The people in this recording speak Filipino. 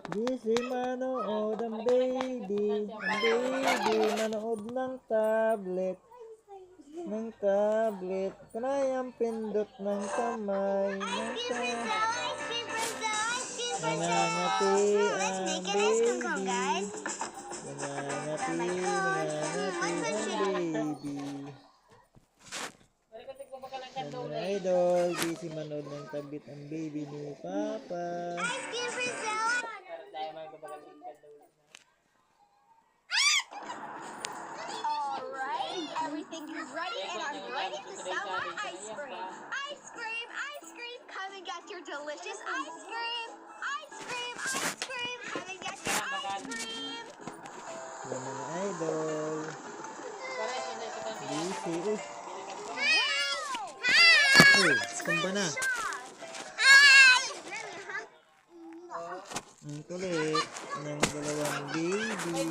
Busy manood ang baby. Ang baby manood ng tablet. Ng tablet. Kanayang pindot ng kamay. Ng nangangati ang baby. Nangangati ang baby. Ano na idol, busy manood ng tablet ang baby ni Papa. Alright, everything is ready and I'm ready to sell my ice cream. Ice cream, ice cream, come and get your delicious ice cream. Ice cream, ice cream, come and get your ice cream. Ano na idol. Busy. Tumba na. Ang kulit ng dalawang baby.